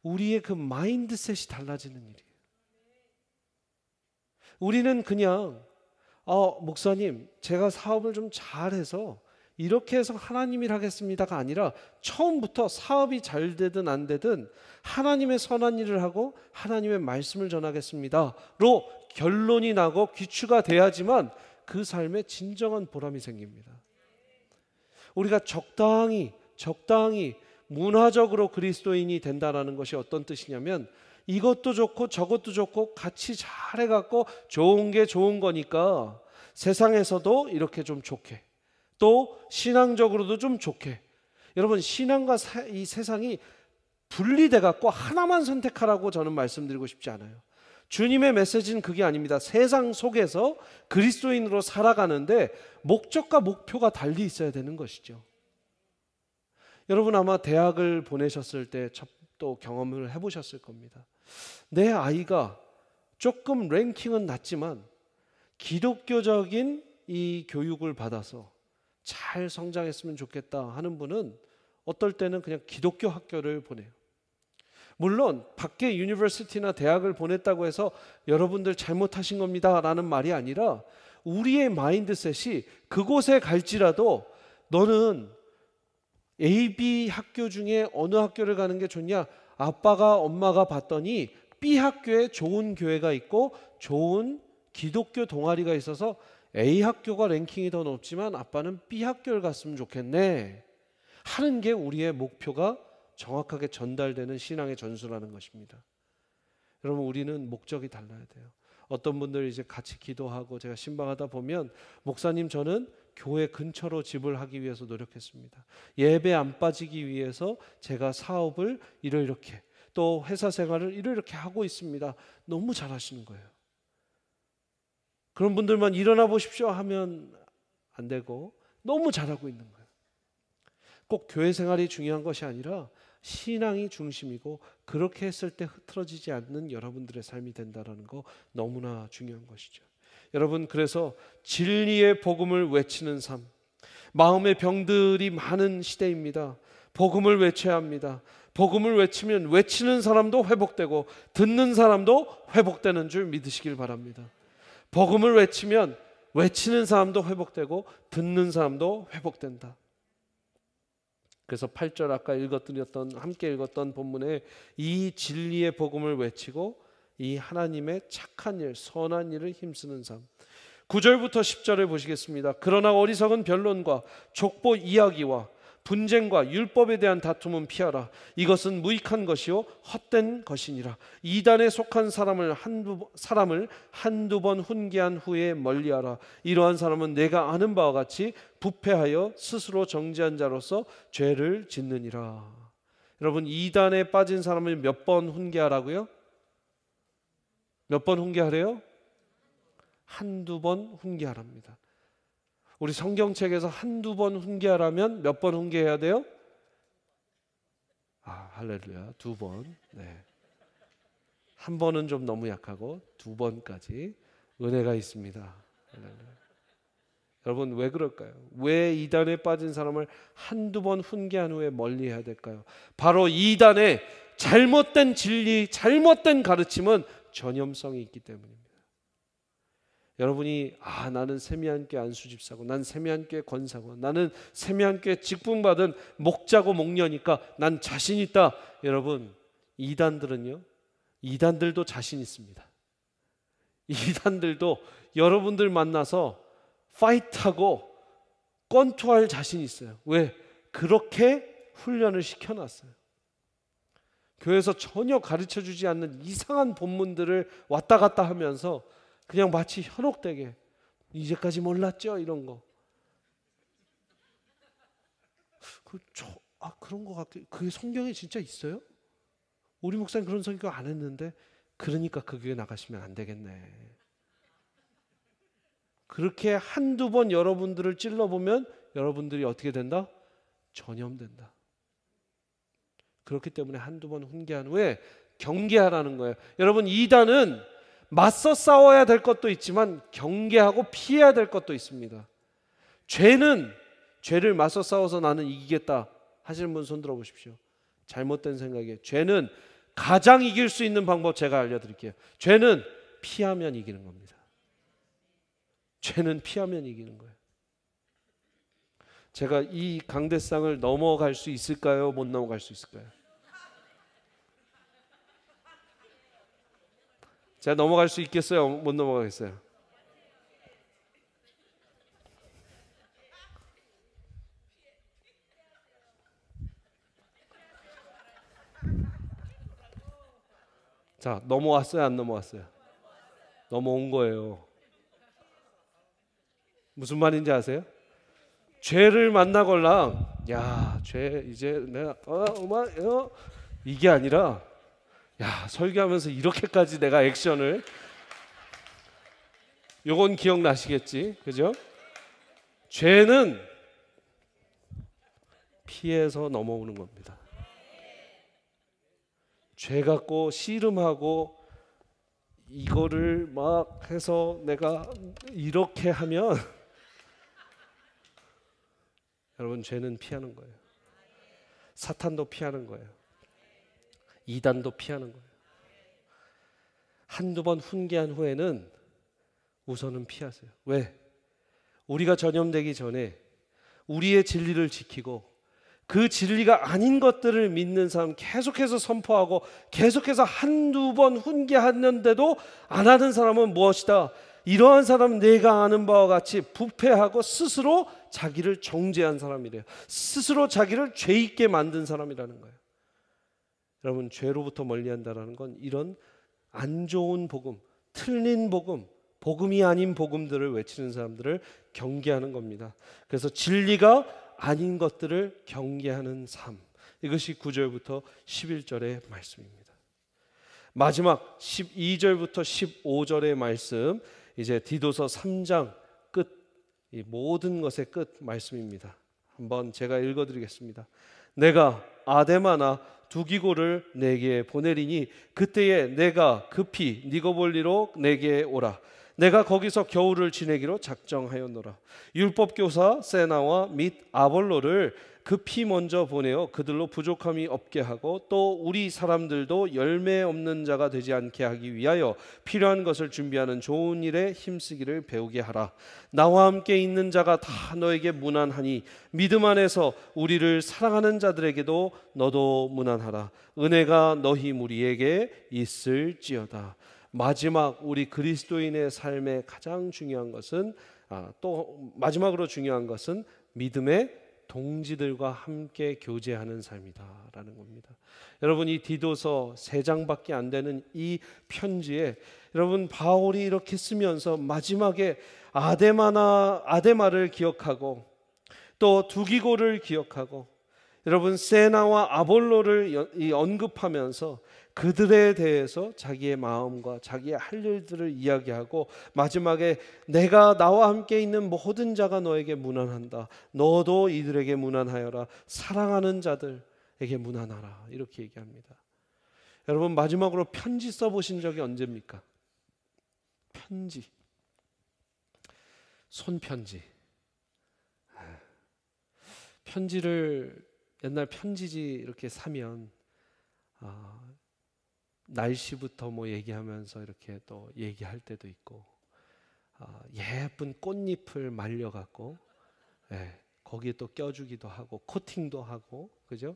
[SPEAKER 1] 우리의 그 마인드셋이 달라지는 일이에요. 우리는 그냥 목사님, 제가 사업을 좀 잘해서 이렇게 해서 하나님 일 하겠습니다가 아니라 처음부터 사업이 잘 되든 안 되든 하나님의 선한 일을 하고 하나님의 말씀을 전하겠습니다로 결론이 나고 귀추가 돼야지만 그 삶에 진정한 보람이 생깁니다. 우리가 적당히 문화적으로 그리스도인이 된다는 것이 어떤 뜻이냐면 이것도 좋고 저것도 좋고 같이 잘해갖고 좋은 게 좋은 거니까 세상에서도 이렇게 좀 좋게, 또 신앙적으로도 좀 좋게. 여러분, 신앙과 이 세상이 분리돼 갖고 하나만 선택하라고 저는 말씀드리고 싶지 않아요. 주님의 메시지는 그게 아닙니다. 세상 속에서 그리스도인으로 살아가는데 목적과 목표가 달리 있어야 되는 것이죠. 여러분 아마 대학을 보내셨을 때 또 경험을 해보셨을 겁니다. 내 아이가 조금 랭킹은 낮지만 기독교적인 이 교육을 받아서 잘 성장했으면 좋겠다 하는 분은 어떨 때는 그냥 기독교 학교를 보내요. 물론 밖에 유니버시티나 대학을 보냈다고 해서 여러분들 잘못하신 겁니다 라는 말이 아니라 우리의 마인드셋이 그곳에 갈지라도 너는 A, B 학교 중에 어느 학교를 가는 게 좋냐? 아빠가 엄마가 봤더니 B 학교에 좋은 교회가 있고 좋은 기독교 동아리가 있어서 A 학교가 랭킹이 더 높지만 아빠는 B 학교를 갔으면 좋겠네 하는 게 우리의 목표가 정확하게 전달되는 신앙의 전수라는 것입니다. 여러분, 우리는 목적이 달라야 돼요. 어떤 분들 이제 같이 기도하고 제가 신방하다 보면 목사님, 저는 교회 근처로 집을 하기 위해서 노력했습니다. 예배 안 빠지기 위해서 제가 사업을 이렇게 또 회사 생활을 이렇게 하고 있습니다. 너무 잘하시는 거예요. 그런 분들만 일어나 보십시오 하면 안 되고 너무 잘하고 있는 거예요. 꼭 교회 생활이 중요한 것이 아니라 신앙이 중심이고 그렇게 했을 때 흐트러지지 않는 여러분들의 삶이 된다는 거 너무나 중요한 것이죠. 여러분, 그래서 진리의 복음을 외치는 삶, 마음의 병들이 많은 시대입니다. 복음을 외쳐야 합니다. 복음을 외치면 외치는 사람도 회복되고 듣는 사람도 회복되는 줄 믿으시길 바랍니다. 복음을 외치면 외치는 사람도 회복되고 듣는 사람도 회복된다. 그래서 8절 아까 함께 읽었던 본문에 이 진리의 복음을 외치고 이 하나님의 착한 일, 선한 일을 힘쓰는 삶. 9절부터 10절에 보시겠습니다. 그러나 어리석은 변론과 족보 이야기와 분쟁과 율법에 대한 다툼은 피하라. 이것은 무익한 것이요 헛된 것이니라. 이단에 속한 사람을 한두 번 훈계한 후에 멀리하라. 이러한 사람은 내가 아는 바와 같이 부패하여 스스로 정죄한 자로서 죄를 짓느니라. 여러분, 이단에 빠진 사람을 몇 번 훈계하라고요? 몇 번 훈계하래요? 한두 번 훈계하랍니다. 우리 성경책에서 한두 번 훈계하라면 몇 번 훈계해야 돼요? 할렐루야, 2번. 네. 한 번은 좀 너무 약하고 2번까지 은혜가 있습니다. 할렐루야. 여러분, 왜 그럴까요? 왜 이단에 빠진 사람을 한두 번 훈계한 후에 멀리해야 될까요? 바로 이단의 잘못된 진리, 잘못된 가르침은 전염성이 있기 때문입니다. 여러분이 나는 세미한교회 안수집사고 난 세미한교회 권사고 나는 세미한교회 직분받은 목자고 목녀니까 난 자신 있다. 여러분, 이단들은요, 이단들도 자신 있습니다. 이단들도 여러분들 만나서 파이트하고 권투할 자신 있어요. 왜? 그렇게 훈련을 시켜놨어요. 교회에서 전혀 가르쳐주지 않는 이상한 본문들을 왔다 갔다 하면서 그냥 마치 현혹되게 이제까지 몰랐죠? 이런 거. 그런 것 같아. 그게 성경에 진짜 있어요? 우리 목사님 그런 설교 안 했는데. 그러니까 그 교회 나가시면 안 되겠네. 그렇게 한두 번 여러분들을 찔러보면 여러분들이 어떻게 된다? 전염된다. 그렇기 때문에 한두 번 훈계한 후에 경계하라는 거예요. 여러분, 이단은 맞서 싸워야 될 것도 있지만 경계하고 피해야 될 것도 있습니다. 죄를 맞서 싸워서 나는 이기겠다 하시는 분 손 들어보십시오. 잘못된 생각이에요. 죄는 가장 이길 수 있는 방법 제가 알려드릴게요. 죄는 피하면 이기는 겁니다. 죄는 피하면 이기는 거예요. 제가 이 강대상을 넘어갈 수 있을까요? 못 넘어갈 수 있을까요? 제가 넘어갈 수 있겠어요? 못 넘어가겠어요? 자, 넘어왔어요? 안 넘어왔어요? 넘어온 거예요. 무슨 말인지 아세요? 죄를 만나걸랑 죄 이제 내가 이게 아니라 설교하면서 이렇게까지 내가 액션을, 요건 기억나시겠지? 그죠? 죄는 피해서 넘어오는 겁니다. 죄 갖고 씨름하고 이거를 막 해서 내가 이렇게 하면 여러분, 죄는 피하는 거예요. 사탄도 피하는 거예요. 이단도 피하는 거예요. 한두 번 훈계한 후에는 우선은 피하세요. 왜? 우리가 전염되기 전에 우리의 진리를 지키고 그 진리가 아닌 것들을 믿는 사람 계속해서 선포하고 계속해서 한두 번 훈계하는데도 안 하는 사람은 무엇이다? 이러한 사람은 내가 아는 바와 같이 부패하고 스스로 자기를 정죄한 사람이래요. 스스로 자기를 죄 있게 만든 사람이라는 거예요. 여러분, 죄로부터 멀리한다라는 건 이런 안 좋은 복음, 틀린 복음, 복음이 아닌 복음들을 외치는 사람들을 경계하는 겁니다. 그래서 진리가 아닌 것들을 경계하는 삶, 이것이 9절부터 11절의 말씀입니다. 마지막 12절부터 15절의 말씀, 이제 디도서 3장 끝, 이 모든 것의 끝 말씀입니다. 한번 제가 읽어드리겠습니다. 내가 아데마나 두기고를 내게 보내리니 그때에 내가 급히 니고볼리로 내게 오라. 내가 거기서 겨울을 지내기로 작정하였노라. 율법교사 세나와 및 아볼로를 급히 먼저 보내어 그들로 부족함이 없게 하고 또 우리 사람들도 열매 없는 자가 되지 않게 하기 위하여 필요한 것을 준비하는 좋은 일에 힘쓰기를 배우게 하라. 나와 함께 있는 자가 다 너에게 무난하니 믿음 안에서 우리를 사랑하는 자들에게도 너도 무난하라. 은혜가 너희 무리에게 있을지어다. 마지막 우리 그리스도인의 삶의 가장 중요한 것은 또 마지막으로 중요한 것은 믿음의 동지들과 함께 교제하는 삶이다라는 겁니다. 여러분, 이 디도서 3장밖에 안 되는 이 편지에 여러분, 바울이 이렇게 쓰면서 마지막에 아데마를 기억하고 또 두기고를 기억하고 여러분, 세나와 아볼로를 언급하면서 그들에 대해서 자기의 마음과 자기의 할 일들을 이야기하고 마지막에 내가 나와 함께 있는 모든 자가 너에게 무난한다. 너도 이들에게 무난하여라. 사랑하는 자들에게 무난하라. 이렇게 얘기합니다. 여러분, 마지막으로 편지 써보신 적이 언제입니까? 편지, 손편지. 편지를 옛날 편지지 이렇게 사면 날씨부터 뭐 얘기하면서 이렇게 또 얘기할 때도 있고 예쁜 꽃잎을 말려갖고 거기에 또 껴주기도 하고 코팅도 하고, 그죠?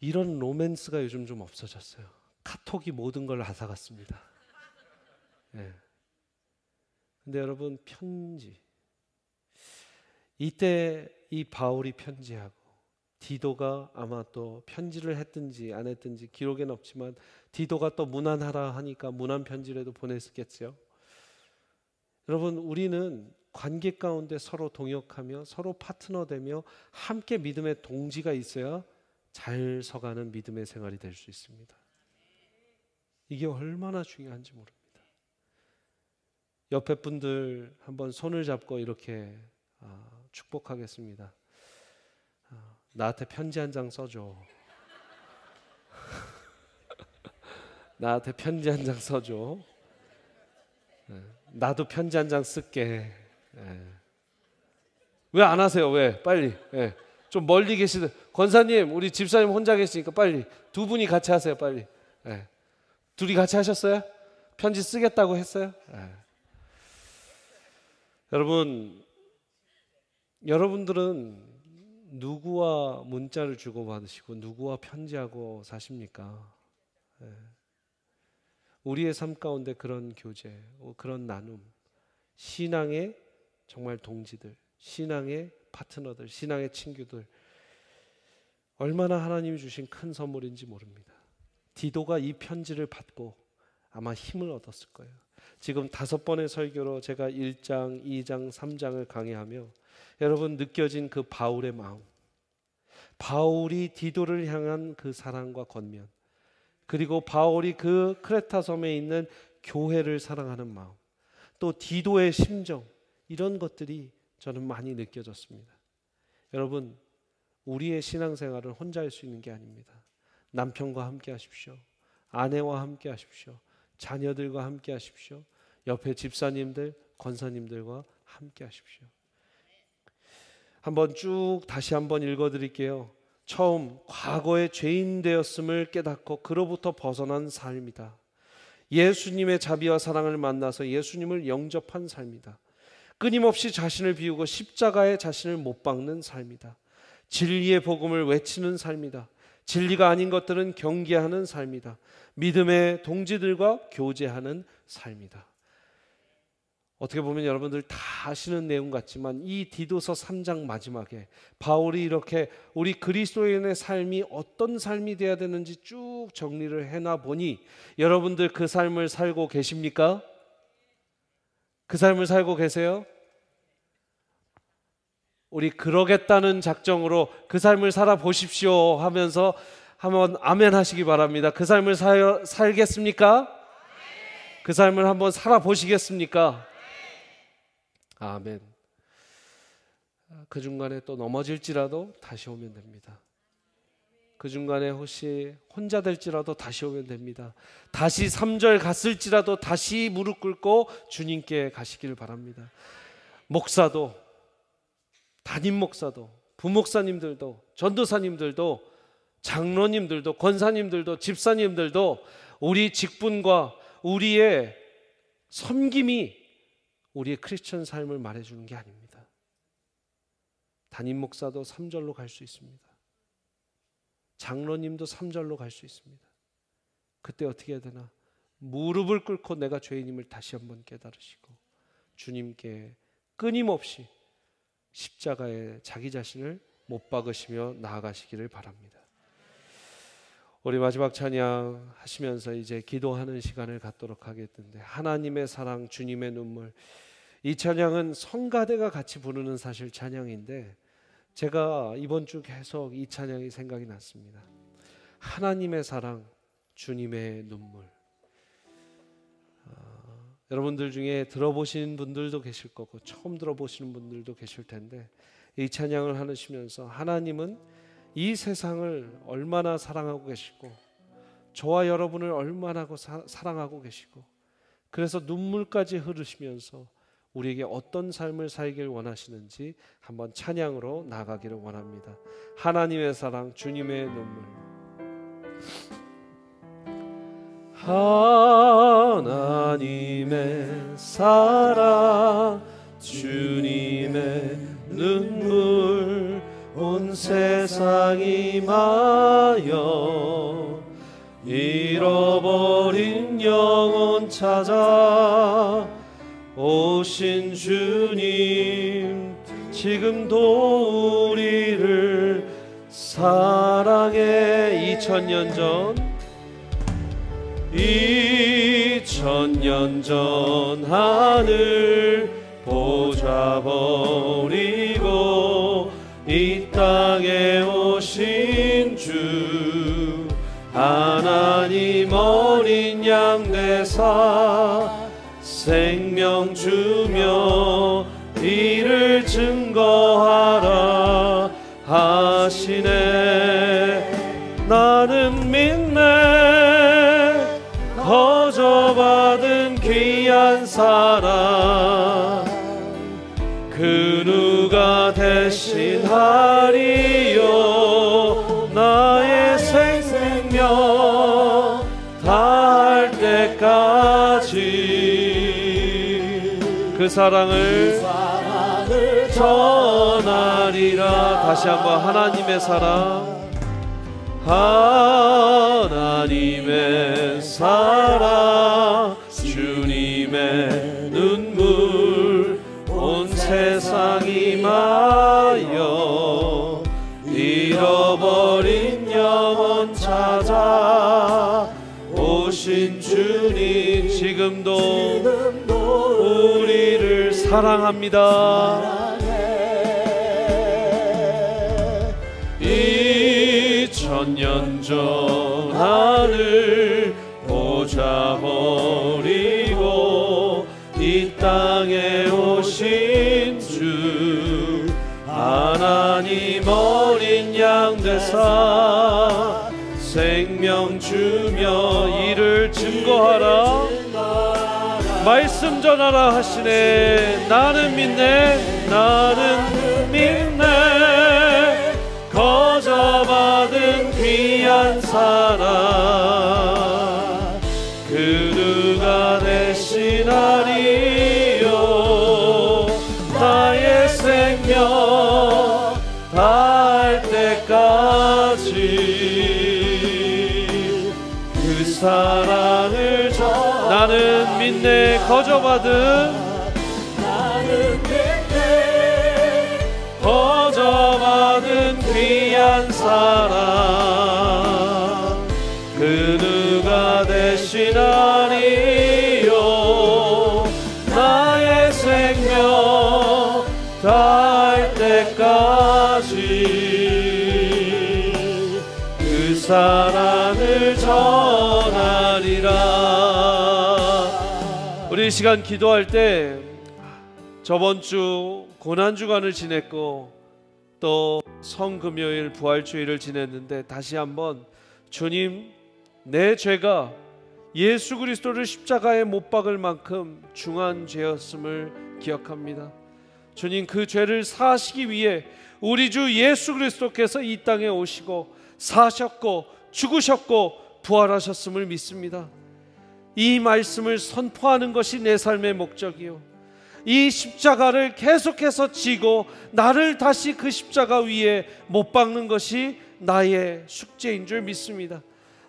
[SPEAKER 1] 이런 로맨스가 요즘 좀 없어졌어요. 카톡이 모든 걸 앗아갔습니다. 근데 여러분, 편지, 이때 이 바울이 편지하고 디도가 아마 또 편지를 했든지 안 했든지 기록에는 없지만 디도가 또 무난하라 하니까 무난 편지라도 보냈겠죠. 여러분, 우리는 관계 가운데 서로 동역하며 서로 파트너 되며 함께 믿음의 동지가 있어야 잘 서가는 믿음의 생활이 될 수 있습니다. 이게 얼마나 중요한지 모릅니다. 옆에 분들 한번 손을 잡고 이렇게 축복하겠습니다. 나한테 편지 한 장 써줘. 나한테 편지 한 장 써줘. 나도 편지 한 장 쓸게. 왜 안 하세요? 왜? 빨리. 좀 멀리 계시는 권사님, 우리 집사님 혼자 계시니까 빨리 두 분이 같이 하세요. 빨리. 둘이 같이 하셨어요? 편지 쓰겠다고 했어요? 여러분들은 누구와 문자를 주고받으시고 누구와 편지하고 사십니까? 우리의 삶 가운데 그런 교제, 그런 나눔, 신앙의 정말 동지들, 신앙의 파트너들, 신앙의 친구들, 얼마나 하나님이 주신 큰 선물인지 모릅니다. 디도가 이 편지를 받고 아마 힘을 얻었을 거예요. 지금 5번의 설교로 제가 1장, 2장, 3장을 강의하며 여러분 느껴진 그 바울의 마음, 바울이 디도를 향한 그 사랑과 권면, 그리고 바울이 그 크레타 섬에 있는 교회를 사랑하는 마음, 또 디도의 심정, 이런 것들이 저는 많이 느껴졌습니다. 여러분, 우리의 신앙생활은 혼자 할 수 있는 게 아닙니다. 남편과 함께 하십시오. 아내와 함께 하십시오. 자녀들과 함께 하십시오. 옆에 집사님들, 권사님들과 함께 하십시오. 한번 쭉 다시 한번 읽어드릴게요. 처음 과거의 죄인 되었음을 깨닫고 그로부터 벗어난 삶이다. 예수님의 자비와 사랑을 만나서 예수님을 영접한 삶이다. 끊임없이 자신을 비우고 십자가에 자신을 못 박는 삶이다. 진리의 복음을 외치는 삶이다. 진리가 아닌 것들은 경계하는 삶이다. 믿음의 동지들과 교제하는 삶이다. 어떻게 보면 여러분들 다 아시는 내용 같지만 이 디도서 3장 마지막에 바울이 이렇게 우리 그리스도인의 삶이 어떤 삶이 되어야 되는지 쭉 정리를 해놔 보니 여러분들 그 삶을 살고 계십니까? 그 삶을 살고 계세요? 우리 그러겠다는 작정으로 그 삶을 살아보십시오 하면서 한번 아멘 하시기 바랍니다. 그 삶을 살겠습니까? 그 삶을 한번 살아보시겠습니까? 아멘. 그 중간에 또 넘어질지라도 다시 오면 됩니다. 그 중간에 혹시 혼자 될지라도 다시 오면 됩니다. 다시 3절 갔을지라도 다시 무릎 꿇고 주님께 가시길 바랍니다. 목사도, 담임 목사도, 부목사님들도, 전도사님들도, 장로님들도, 권사님들도, 집사님들도 우리 직분과 우리의 섬김이 우리의 크리스천 삶을 말해주는 게 아닙니다. 담임 목사도 3절로 갈 수 있습니다. 장로님도 3절로 갈 수 있습니다. 그때 어떻게 해야 되나? 무릎을 꿇고 내가 죄인임을 다시 한번 깨달으시고 주님께 끊임없이 십자가에 자기 자신을 못 박으시며 나아가시기를 바랍니다. 우리 마지막 찬양 하시면서 이제 기도하는 시간을 갖도록 하겠는데, 하나님의 사랑, 주님의 눈물, 이 찬양은 성가대가 같이 부르는 사실 찬양인데 제가 이번 주 계속 이 찬양이 생각이 났습니다. 하나님의 사랑, 주님의 눈물. 여러분들 중에 들어보신 분들도 계실 거고 처음 들어보시는 분들도 계실 텐데, 이 찬양을 하시면서 하나님은 이 세상을 얼마나 사랑하고 계시고 저와 여러분을 얼마나 사랑하고 계시고, 그래서 눈물까지 흐르시면서 우리에게 어떤 삶을 살길 원하시는지 한번 찬양으로 나아가기를 원합니다. 하나님의 사랑, 주님의 눈물. 하나님의 사랑, 주님의 눈물, 온 세상이 마여 잃어버린 영혼 찾아 오신 주님, 지금도 우리를 사랑해. 2000년 전 하늘 보좌 버리고 이 땅에 오신 주 하나님 어린 양 되사 생명 주며 이를 증거하라 하시네. 나는 믿네 거저받은 귀한 사랑 그 누가 대신하리요. 나의 생명 다할 때까지 그 사랑을 전하리라. 다시 한번 하나님의 사랑, 하나님의 사랑, 주님의 눈물 온 세상 임하여 잃어버린 영혼 찾아 오신 주님 지금도 우리를 사랑합니다. 2000년 전 하늘 보좌 버리고 이 땅에 오신 주 하나님 어린 양 되사 생명 주며 이를 증거하라. 말씀 전하라 하시네. 나는 믿네, 나는 믿네 거저받은 귀한 사랑 그 누가 대신하리요. 나의 생명 다할 때까지 그 사랑을 나는 믿네 거저받은 귀한 사랑 그 누가 대신하리요. 나의 생명 다할 때까지 그 사랑을 전하리라. 우리 이 시간 기도할 때 저번 주 고난주간을 지냈고 또 성금요일 부활주일을 지냈는데 다시 한번 주님 내 죄가 예수 그리스도를 십자가에 못 박을 만큼 중한 죄였음을 기억합니다. 주님 그 죄를 사하시기 위해 우리 주 예수 그리스도께서 이 땅에 오시고 사셨고 죽으셨고 부활하셨음을 믿습니다. 이 말씀을 선포하는 것이 내 삶의 목적이요 이 십자가를 계속해서 지고 나를 다시 그 십자가 위에 못 박는 것이 나의 숙제인 줄 믿습니다.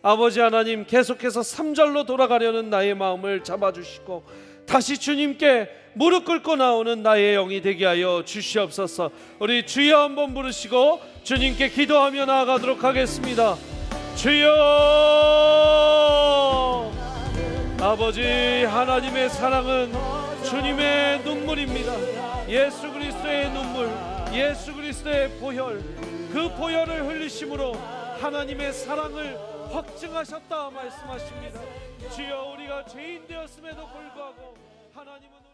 [SPEAKER 1] 아버지 하나님 계속해서 3절로 돌아가려는 나의 마음을 잡아주시고 다시 주님께 무릎 꿇고 나오는 나의 영이 되게 하여 주시옵소서. 우리 주여 한번 부르시고 주님께 기도하며 나아가도록 하겠습니다. 주여. 아버지 하나님의 사랑은 주님의 눈물입니다. 예수 그리스도의 눈물, 예수 그리스도의 보혈, 그 보혈을 흘리심으로 하나님의 사랑을 확증하셨다 말씀하십니다. 주여 우리가 죄인 되었음에도 불구하고 하나님은